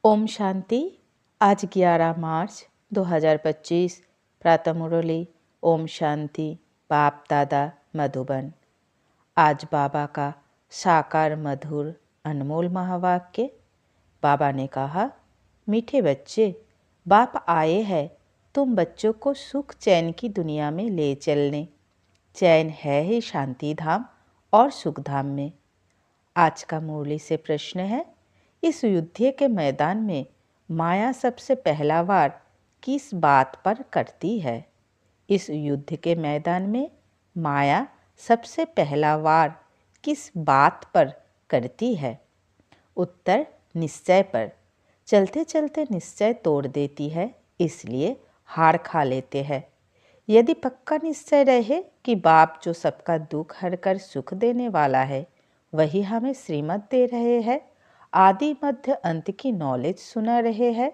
ओम शांति। आज 11 मार्च 2025 प्रातः मुरली। ओम शांति। बाप दादा मधुबन। आज बाबा का साकार मधुर अनमोल महावाक्य। बाबा ने कहा, मीठे बच्चे, बाप आए हैं तुम बच्चों को सुख चैन की दुनिया में ले चलने। चैन है ही शांति धाम और सुख धाम में। आज का मुरली से प्रश्न है, इस युद्ध के मैदान में माया सबसे पहला वार किस बात पर करती है? इस युद्ध के मैदान में माया सबसे पहला वार किस बात पर करती है? उत्तर, निश्चय पर। चलते चलते निश्चय तोड़ देती है, इसलिए हार खा लेते हैं। यदि पक्का निश्चय रहे कि बाप जो सबका दुख हरकर सुख देने वाला है, वही हमें श्रीमत दे रहे हैं, आदि मध्य अंत की नॉलेज सुना रहे हैं,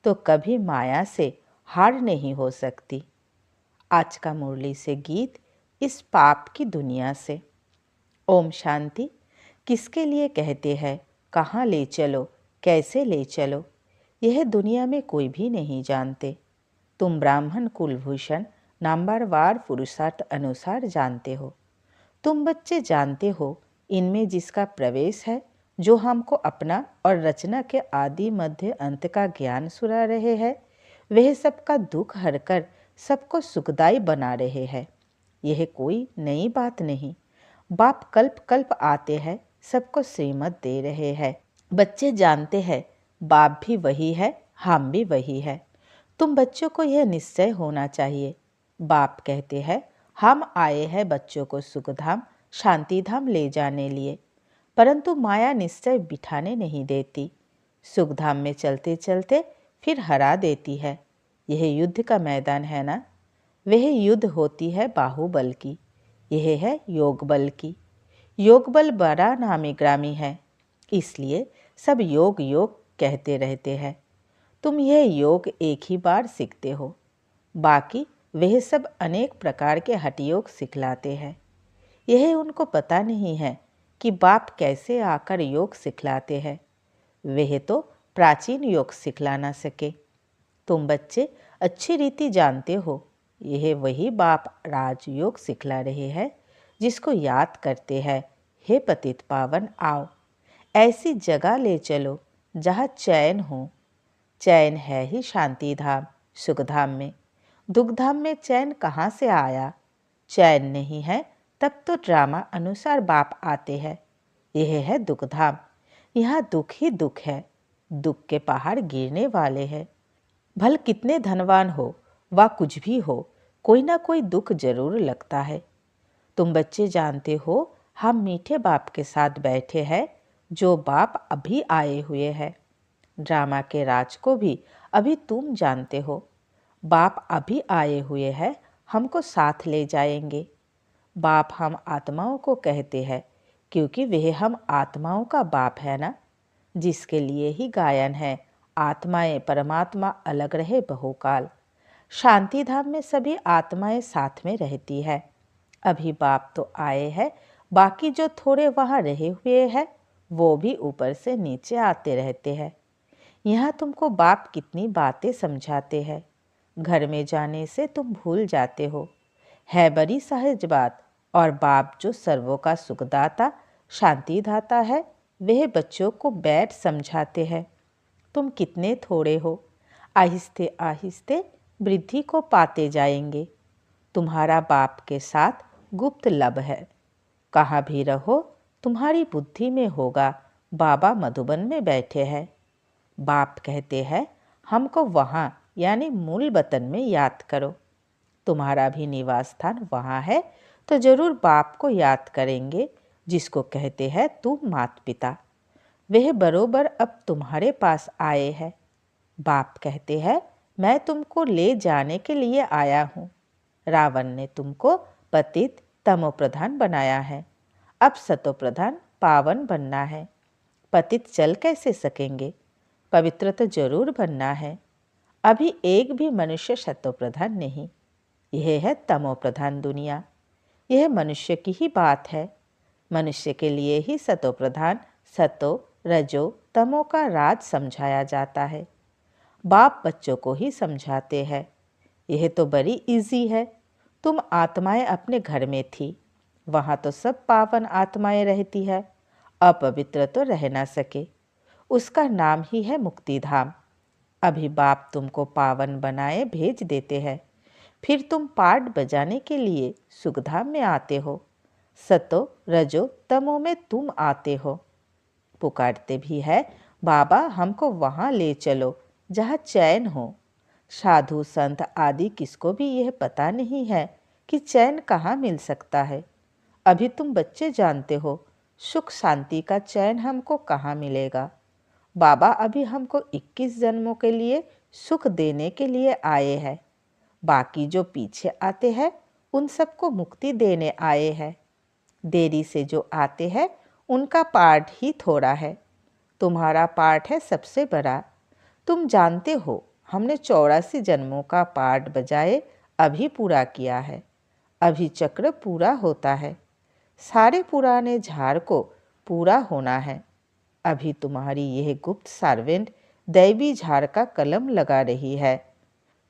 तो कभी माया से हार नहीं हो सकती। आज का मुरली से गीत इस पाप की दुनिया से। ओम शांति। किसके लिए कहते हैं, कहाँ ले चलो, कैसे ले चलो, यह दुनिया में कोई भी नहीं जानते। तुम ब्राह्मण कुलभूषण नंबरवार पुरुषार्थ अनुसार जानते हो। तुम बच्चे जानते हो, इनमें जिसका प्रवेश है, जो हमको अपना और रचना के आदि मध्य अंत का ज्ञान सुना रहे हैं, वह सबका दुख हरकर सबको सुखदायी बना रहे हैं। यह कोई नई बात नहीं। बाप कल्प कल्प आते हैं, सबको श्रीमत दे रहे हैं। बच्चे जानते हैं, बाप भी वही है, हम भी वही है। तुम बच्चों को यह निश्चय होना चाहिए। बाप कहते हैं, हम आए हैं बच्चों को सुखधाम शांतिधाम ले जाने लिए, परंतु माया निश्चय बिठाने नहीं देती। सुखधाम में चलते चलते फिर हरा देती है। यह युद्ध का मैदान है ना। वह युद्ध होती है बाहुबल की, यह है योग बल की। योग बल बड़ा नामी ग्रामी है, इसलिए सब योग योग कहते रहते हैं। तुम यह योग एक ही बार सीखते हो, बाकी वह सब अनेक प्रकार के हठयोग सिखलाते हैं। यह उनको पता नहीं है कि बाप कैसे आकर योग सिखलाते हैं। वह तो प्राचीन योग सिखला ना सके। तुम बच्चे अच्छी रीति जानते हो, यह वही बाप राजयोग सिखला रहे हैं, जिसको याद करते हैं, हे पतित पावन आओ, ऐसी जगह ले चलो जहाँ चैन हो। चैन है ही शांति धाम सुखधाम में। दुखधाम में चैन कहाँ से आया? चैन नहीं है तब तो ड्रामा अनुसार बाप आते हैं। यह है दुखधाम। यहाँ दुख ही दुख है। दुख के पहाड़ गिरने वाले हैं। भल कितने धनवान हो व कुछ भी हो, कोई ना कोई दुख जरूर लगता है। तुम बच्चे जानते हो, हम मीठे बाप के साथ बैठे हैं, जो बाप अभी आए हुए हैं। ड्रामा के राज को भी अभी तुम जानते हो। बाप अभी आए हुए हैं, हमको साथ ले जाएंगे। बाप हम आत्माओं को कहते हैं, क्योंकि वह हम आत्माओं का बाप है ना, जिसके लिए ही गायन है, आत्माएं परमात्मा अलग रहे बहुकाल। शांति धाम में सभी आत्माएं साथ में रहती है। अभी बाप तो आए हैं, बाकी जो थोड़े वहाँ रहे हुए हैं, वो भी ऊपर से नीचे आते रहते हैं। यहाँ तुमको बाप कितनी बातें समझाते हैं, घर में जाने से तुम भूल जाते हो। है बड़ी सहज बात। और बाप जो सर्वों का सुखदाता शांति दाता है, वह बच्चों को बैठ समझाते हैं। तुम कितने थोड़े हो, आहिस्ते आहिस्ते वृद्धि को पाते जाएंगे। तुम्हारा बाप के साथ गुप्त लब है। कहाँ भी रहो, तुम्हारी बुद्धि में होगा बाबा मधुबन में बैठे हैं। बाप कहते हैं, हमको वहाँ यानी मूल वतन में याद करो। तुम्हारा भी निवास स्थान वहाँ है, तो जरूर बाप को याद करेंगे, जिसको कहते हैं तुम माता पिता। वह बरोबर अब तुम्हारे पास आए हैं। बाप कहते हैं, मैं तुमको ले जाने के लिए आया हूँ। रावण ने तुमको पतित तमोप्रधान बनाया है, अब सतोप्रधान पावन बनना है। पतित चल कैसे सकेंगे? पवित्र तो जरूर बनना है। अभी एक भी मनुष्य सतोप्रधान नहीं। यह है तमोप्रधान दुनिया। यह मनुष्य की ही बात है। मनुष्य के लिए ही सतोप्रधान सतो रजो तमो का राज समझाया जाता है। बाप बच्चों को ही समझाते हैं, यह तो बड़ी इजी है। तुम आत्माएं अपने घर में थी, वहाँ तो सब पावन आत्माएं रहती है, अपवित्र तो रह ना सके। उसका नाम ही है मुक्तिधाम। अभी बाप तुमको पावन बनाए भेज देते हैं, फिर तुम पाठ बजाने के लिए सुखधाम में आते हो। सतो रजो तमो में तुम आते हो। पुकारते भी है, बाबा हमको वहाँ ले चलो जहाँ चैन हो। साधु संत आदि किसको भी यह पता नहीं है कि चैन कहाँ मिल सकता है। अभी तुम बच्चे जानते हो सुख शांति का चैन हमको कहाँ मिलेगा। बाबा अभी हमको 21 जन्मों के लिए सुख देने के लिए आए हैं। बाकी जो पीछे आते हैं उन सबको मुक्ति देने आए हैं। देरी से जो आते हैं उनका पाठ ही थोड़ा है, तुम्हारा पाठ है सबसे बड़ा। तुम जानते हो हमने 84 जन्मों का पाठ बजाए अभी पूरा किया है। अभी चक्र पूरा होता है, सारे पुराने झाड़ को पूरा होना है। अभी तुम्हारी यह गुप्त सार्वेंट दैवी झाड़ का कलम लगा रही है।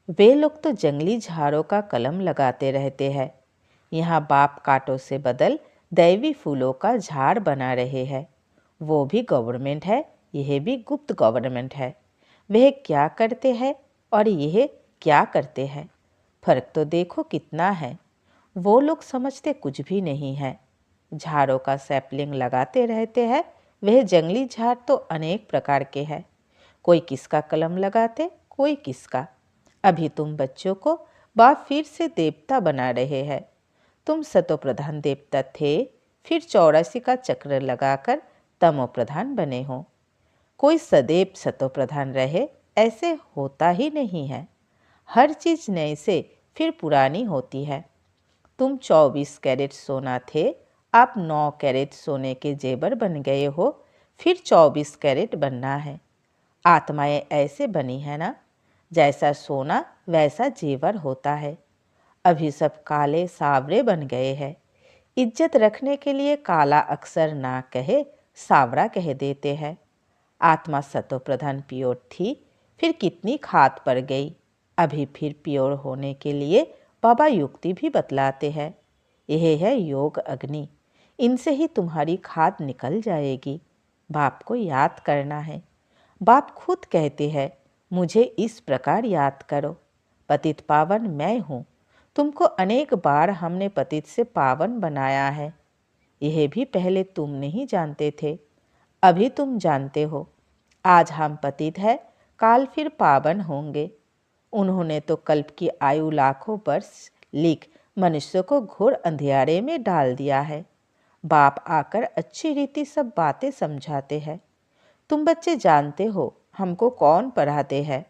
वे लोग तो जंगली झाड़ों का कलम लगाते रहते हैं, यहाँ बाप कांटों से बदल दैवी फूलों का झाड़ बना रहे हैं। वो भी गवर्नमेंट है, यह भी गुप्त गवर्नमेंट है। वह क्या करते हैं और यह क्या करते हैं, फर्क तो देखो कितना है। वो लोग समझते कुछ भी नहीं है। झाड़ों का सैपलिंग लगाते रहते हैं। वह जंगली झाड़ तो अनेक प्रकार के हैं, कोई किसका कलम लगाते कोई किसका। अभी तुम बच्चों को बाप फिर से देवता बना रहे हैं। तुम सतो प्रधान देवता थे, फिर 84 का चक्र लगाकर तमो प्रधान बने हो। कोई सदैव सतो प्रधान रहे ऐसे होता ही नहीं है। हर चीज़ नए से फिर पुरानी होती है। तुम 24 कैरेट सोना थे, आप 9 कैरेट सोने के जेवर बन गए हो, फिर 24 कैरेट बनना है। आत्माएं ऐसे बनी है ना, जैसा सोना वैसा जेवर होता है। अभी सब काले सावरे बन गए हैं। इज्जत रखने के लिए काला अक्सर ना कहे सावरा कह देते हैं। आत्मा सतो प्रधान प्योर थी, फिर कितनी खाद पड़ गई। अभी फिर प्योर होने के लिए बाबा युक्ति भी बतलाते हैं। यह है योग अग्नि, इनसे ही तुम्हारी खाद निकल जाएगी। बाप को याद करना है। बाप खुद कहते हैं, मुझे इस प्रकार याद करो। पतित पावन मैं हूँ। तुमको अनेक बार हमने पतित से पावन बनाया है। यह भी पहले तुम नहीं जानते थे, अभी तुम जानते हो। आज हम पतित है, काल फिर पावन होंगे। उन्होंने तो कल्प की आयु लाखों वर्ष लिख मनुष्य को घोर अंधियारे में डाल दिया है। बाप आकर अच्छी रीति सब बातें समझाते हैं। तुम बच्चे जानते हो हमको कौन पढ़ाते हैं।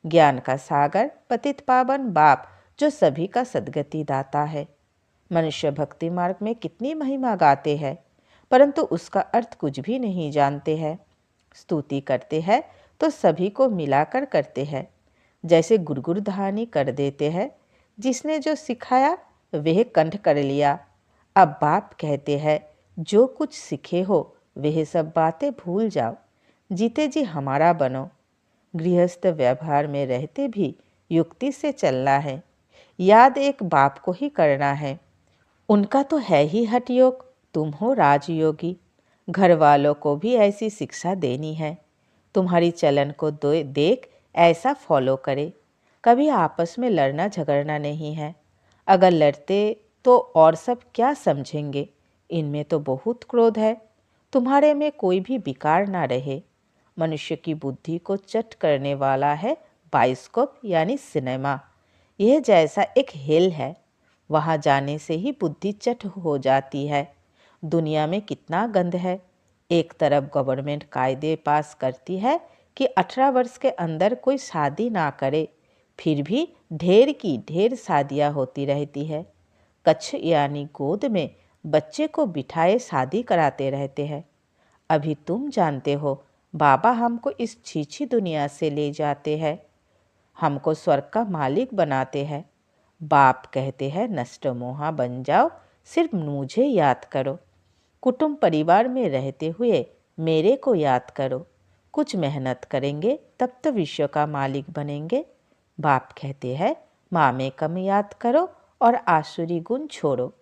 ज्ञान का सागर पतित पावन बाप जो सभी का सद्गति दाता है। मनुष्य भक्ति मार्ग में कितनी महिमा गाते हैं, परंतु उसका अर्थ कुछ भी नहीं जानते हैं। स्तुति करते हैं तो सभी को मिलाकर करते हैं, जैसे गुरगुर धानी कर देते हैं। जिसने जो सिखाया वह कंठ कर लिया। अब बाप कहते हैं, जो कुछ सीखे हो वह सब बातें भूल जाओ, जीते जी हमारा बनो। गृहस्थ व्यवहार में रहते भी युक्ति से चलना है। याद एक बाप को ही करना है, उनका तो है ही हठ योग, तुम हो राजयोगी। घर वालों को भी ऐसी शिक्षा देनी है। तुम्हारी चलन को देख ऐसा फॉलो करे। कभी आपस में लड़ना झगड़ना नहीं है। अगर लड़ते तो और सब क्या समझेंगे। इनमें तो बहुत क्रोध है। तुम्हारे में कोई भी विकार ना रहे। मनुष्य की बुद्धि को चट करने वाला है बाइस्कोप यानी सिनेमा। यह जैसा एक हेल है, वहाँ जाने से ही बुद्धि चट हो जाती है। दुनिया में कितना गंद है। एक तरफ गवर्नमेंट कायदे पास करती है कि 18 वर्ष के अंदर कोई शादी ना करे, फिर भी ढेर की ढेर शादियाँ होती रहती है। कच्छ यानी गोद में बच्चे को बिठाए शादी कराते रहते हैं। अभी तुम जानते हो बाबा हमको इस छीछी दुनिया से ले जाते हैं, हमको स्वर्ग का मालिक बनाते हैं। बाप कहते हैं नष्ट मोहा बन जाओ, सिर्फ मुझे याद करो। कुटुंब परिवार में रहते हुए मेरे को याद करो। कुछ मेहनत करेंगे तब तो विश्व का मालिक बनेंगे। बाप कहते हैं माँ में कम याद करो और आसुरी गुण छोड़ो।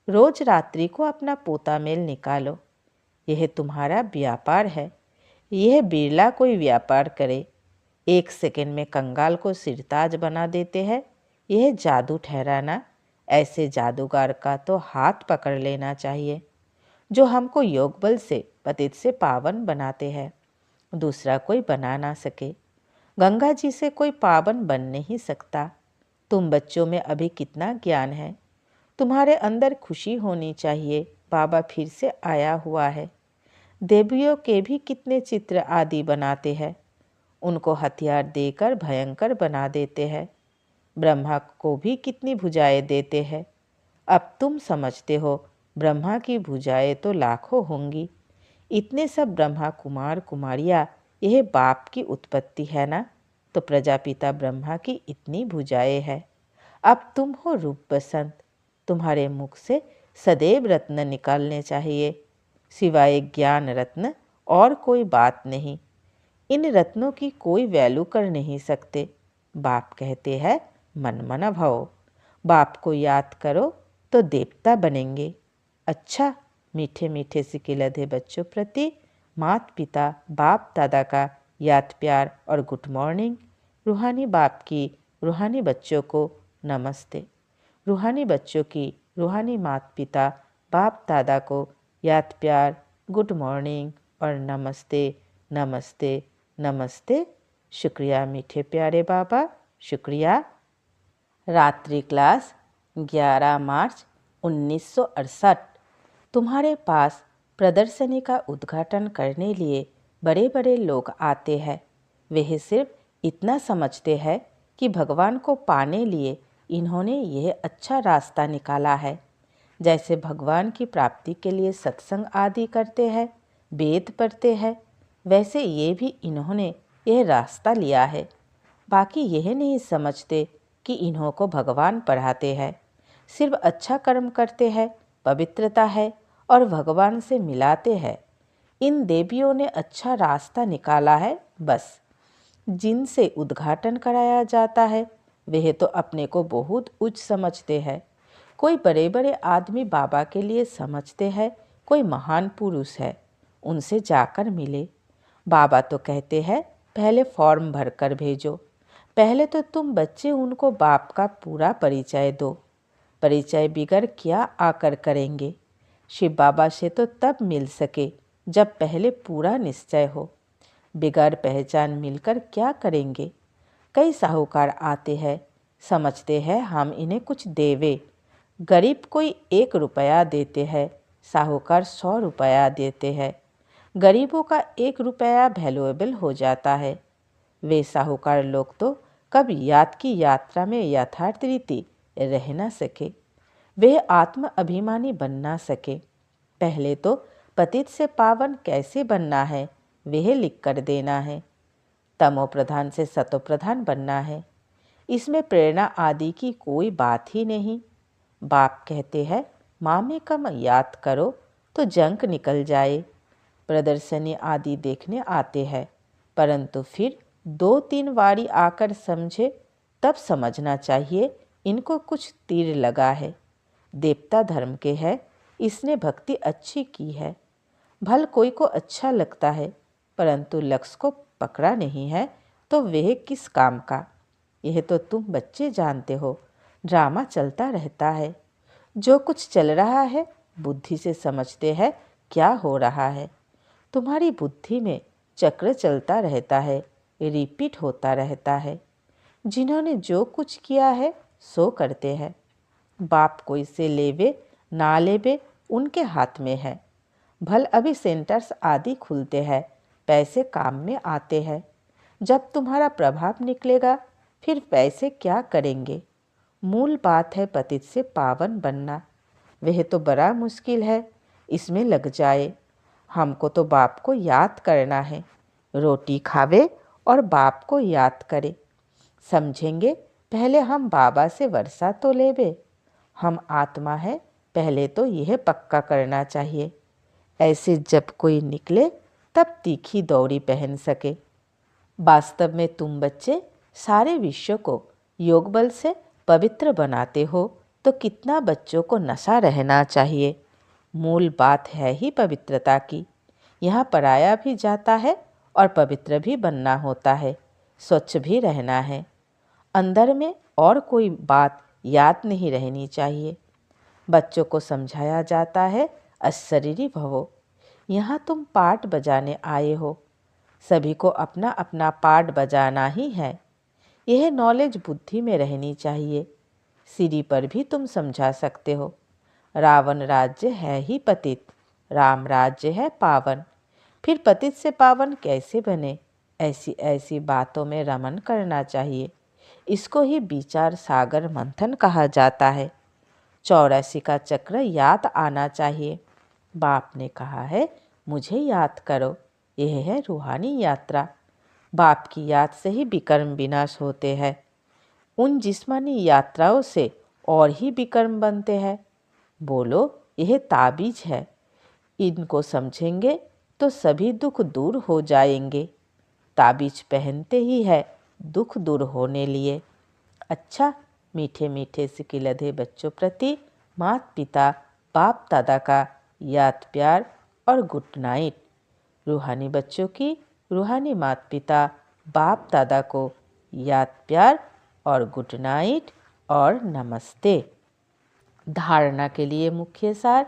रोज रात्रि को अपना पोता मेल निकालो। यह तुम्हारा व्यापार है। यह बिरला कोई व्यापार करे। 1 सेकंड में कंगाल को सिरताज बना देते हैं। यह जादू ठहराना। ऐसे जादूगर का तो हाथ पकड़ लेना चाहिए जो हमको योग बल से पतित से पावन बनाते हैं। दूसरा कोई बना ना सके। गंगा जी से कोई पावन बन नहीं सकता। तुम बच्चों में अभी कितना ज्ञान है। तुम्हारे अंदर खुशी होनी चाहिए। बाबा फिर से आया हुआ है। देवियों के भी कितने चित्र आदि बनाते हैं। उनको हथियार देकर भयंकर बना देते हैं। ब्रह्मा को भी कितनी भुजाएं देते हैं। अब तुम समझते हो ब्रह्मा की भुजाएं तो लाखों होंगी। इतने सब ब्रह्मा कुमार कुमारियाँ, यह बाप की उत्पत्ति है ना। तो प्रजापिता ब्रह्मा की इतनी भुजाएं है। अब तुम हो रूप बसंत। तुम्हारे मुख से सदैव रत्न निकालने चाहिए। सिवाय ज्ञान रत्न और कोई बात नहीं। इन रत्नों की कोई वैल्यू कर नहीं सकते। बाप कहते हैं मन मन भव। बाप को याद करो तो देवता बनेंगे। अच्छा, मीठे मीठे सिके लधे बच्चों प्रति माता पिता बाप दादा का याद प्यार और गुड मॉर्निंग। रूहानी बाप की रूहानी बच्चों को नमस्ते। रूहानी बच्चों की रूहानी माता पिता बाप दादा को याद प्यार, गुड मॉर्निंग और नमस्ते नमस्ते नमस्ते। शुक्रिया मीठे प्यारे बाबा, शुक्रिया। रात्रि क्लास 11 मार्च 1968। तुम्हारे पास प्रदर्शनी का उद्घाटन करने लिए बड़े बड़े लोग आते हैं। वे सिर्फ इतना समझते हैं कि भगवान को पाने लिए इन्होंने यह अच्छा रास्ता निकाला है। जैसे भगवान की प्राप्ति के लिए सत्संग आदि करते हैं, वेद पढ़ते हैं, वैसे ये भी इन्होंने यह रास्ता लिया है। बाकी यह नहीं समझते कि इन्हों को भगवान पढ़ाते हैं। सिर्फ अच्छा कर्म करते हैं, पवित्रता है और भगवान से मिलाते हैं। इन देवियों ने अच्छा रास्ता निकाला है। बस जिनसे उद्घाटन कराया जाता है वह तो अपने को बहुत उच्च समझते हैं। कोई बड़े बड़े आदमी बाबा के लिए समझते हैं कोई महान पुरुष है, उनसे जाकर मिले। बाबा तो कहते हैं पहले फॉर्म भरकर भेजो। पहले तो तुम बच्चे उनको बाप का पूरा परिचय दो। परिचय बिगर क्या आकर करेंगे। शिव बाबा से तो तब मिल सके जब पहले पूरा निश्चय हो। बिगर पहचान मिलकर क्या करेंगे। कई साहूकार आते हैं, समझते हैं हम इन्हें कुछ देवे। गरीब कोई 1 रुपया देते हैं, साहूकार 100 रुपया देते हैं। गरीबों का 1 रुपया वैल्यूएबल हो जाता है। वे साहूकार लोग तो कब याद की यात्रा में यथार्थ रीति रह न सके। वे आत्म अभिमानी बन ना सके। पहले तो पतित से पावन कैसे बनना है वह लिख कर देना है। तमो प्रधान से सतो प्रधान बनना है। इसमें प्रेरणा आदि की कोई बात ही नहीं। बाप कहते हैं माँ में कम याद करो तो जंक निकल जाए। प्रदर्शनी आदि देखने आते हैं, परंतु फिर 2-3 वारी आकर समझे तब समझना चाहिए इनको कुछ तीर लगा है। देवता धर्म के है, इसने भक्ति अच्छी की है। भल कोई को अच्छा लगता है, परंतु लक्ष्य को पकड़ा नहीं है तो वह किस काम का। यह तो तुम बच्चे जानते हो। ड्रामा चलता रहता है। जो कुछ चल रहा है बुद्धि से समझते हैं क्या हो रहा है। तुम्हारी बुद्धि में चक्र चलता रहता है, रिपीट होता रहता है। जिन्होंने जो कुछ किया है सो करते हैं। बाप कोई से लेवे ना लेवे उनके हाथ में है। भल अभी सेंटर्स आदि खुलते हैं, पैसे काम में आते हैं। जब तुम्हारा प्रभाव निकलेगा फिर पैसे क्या करेंगे। मूल बात है पतित से पावन बनना। वह तो बड़ा मुश्किल है, इसमें लग जाए। हमको तो बाप को याद करना है। रोटी खावे और बाप को याद करे। समझेंगे पहले हम बाबा से वर्षा तो लेवे। हम आत्मा है, पहले तो यह पक्का करना चाहिए। ऐसे जब कोई निकले तब तीखी दौड़ी पहन सके। वास्तव में तुम बच्चे सारे विश्व को योग बल से पवित्र बनाते हो, तो कितना बच्चों को नशा रहना चाहिए। मूल बात है ही पवित्रता की। यहाँ पराया भी जाता है और पवित्र भी बनना होता है, स्वच्छ भी रहना है। अंदर में और कोई बात याद नहीं रहनी चाहिए। बच्चों को समझाया जाता है अशरीरी भवो। यहाँ तुम पाठ बजाने आए हो, सभी को अपना अपना पाठ बजाना ही है। यह नॉलेज बुद्धि में रहनी चाहिए। सीढ़ी पर भी तुम समझा सकते हो, रावण राज्य है ही पतित, राम राज्य है पावन। फिर पतित से पावन कैसे बने, ऐसी ऐसी बातों में रमन करना चाहिए। इसको ही विचार सागर मंथन कहा जाता है। 84 का चक्र याद आना चाहिए। बाप ने कहा है मुझे याद करो, यह है रूहानी यात्रा। बाप की याद से ही विकर्म विनाश होते हैं। उन जिस्मानी यात्राओं से और ही विकर्म बनते हैं। बोलो यह ताबीज है, इनको समझेंगे तो सभी दुख दूर हो जाएंगे। ताबीज पहनते ही है दुख दूर होने लिए। अच्छा, मीठे मीठे सिकिलधे बच्चों प्रति माता पिता बाप दादा का याद प्यार और गुड नाइट। रूहानी बच्चों की रूहानी माता पिता बाप दादा को याद प्यार और गुड नाइट और नमस्ते। धारणा के लिए मुख्य सार।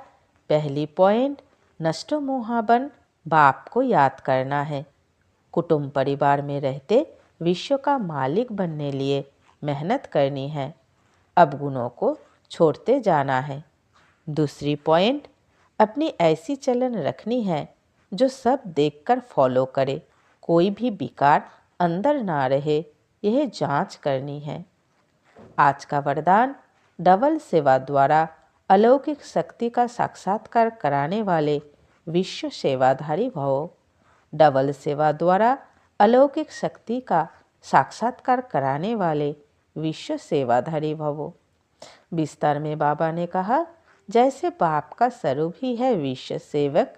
पहली पॉइंट, नष्टो मोहाबन बाप को याद करना है। कुटुंब परिवार में रहते विश्व का मालिक बनने लिए मेहनत करनी है। अवगुणों को छोड़ते जाना है। दूसरी पॉइंट, अपनी ऐसी चलन रखनी है जो सब देखकर फॉलो करे, कोई भी विकार अंदर ना रहे, यह जांच करनी है। आज का वरदान, डबल सेवा द्वारा अलौकिक शक्ति का साक्षात्कार कराने वाले विश्व सेवाधारी भवो। डबल सेवा द्वारा अलौकिक शक्ति का साक्षात्कार कराने वाले विश्व सेवाधारी भवो। विस्तार में बाबा ने कहा, जैसे बाप का स्वरूप ही है विश्व सेवक,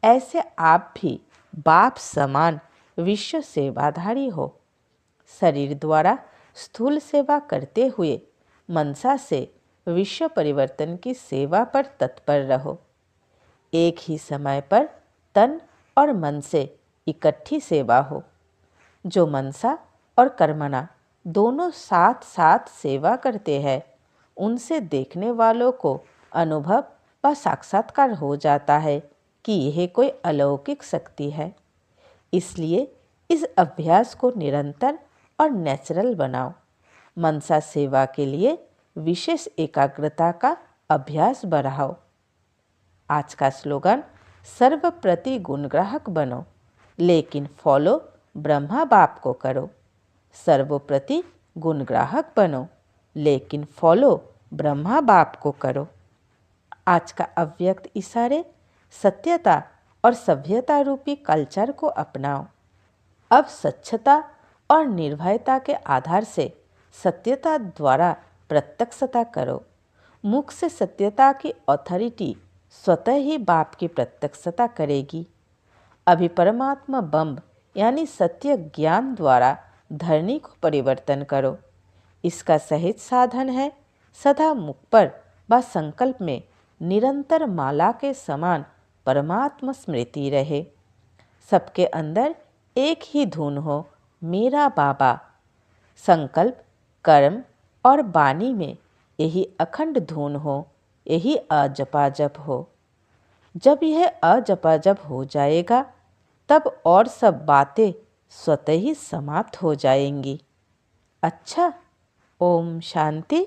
ऐसे आप भी बाप समान विश्व सेवाधारी हो। शरीर द्वारा स्थूल सेवा करते हुए मनसा से विश्व परिवर्तन की सेवा पर तत्पर रहो। एक ही समय पर तन और मन से इकट्ठी सेवा हो। जो मनसा और कर्मणा दोनों साथ साथ सेवा करते हैं, उनसे देखने वालों को अनुभव व साक्षात्कार हो जाता है कि यह कोई अलौकिक शक्ति है। इसलिए इस अभ्यास को निरंतर और नेचुरल बनाओ। मनसा सेवा के लिए विशेष एकाग्रता का अभ्यास बढ़ाओ। आज का स्लोगन, सर्वप्रति गुणग्राहक बनो, लेकिन फॉलो ब्रह्मा बाप को करो। सर्वप्रति गुणग्राहक बनो, लेकिन फॉलो ब्रह्मा बाप को करो। आज का अव्यक्त इशारे, सत्यता और सभ्यता रूपी कल्चर को अपनाओ। अब स्वच्छता और निर्भयता के आधार से सत्यता द्वारा प्रत्यक्षता करो। मुख से सत्यता की अथॉरिटी स्वतः ही बाप की प्रत्यक्षता करेगी। अभी परमात्मा बम यानी सत्य ज्ञान द्वारा धरनी को परिवर्तन करो। इसका सहज साधन है सदा मुख पर व संकल्प में निरंतर माला के समान परमात्मा स्मृति रहे। सबके अंदर एक ही धुन हो, मेरा बाबा। संकल्प, कर्म और वाणी में यही अखंड धुन हो, यही अजपाजप हो। जब यह अजपाजप हो जाएगा, तब और सब बातें स्वतः ही समाप्त हो जाएंगी। अच्छा, ओम शांति।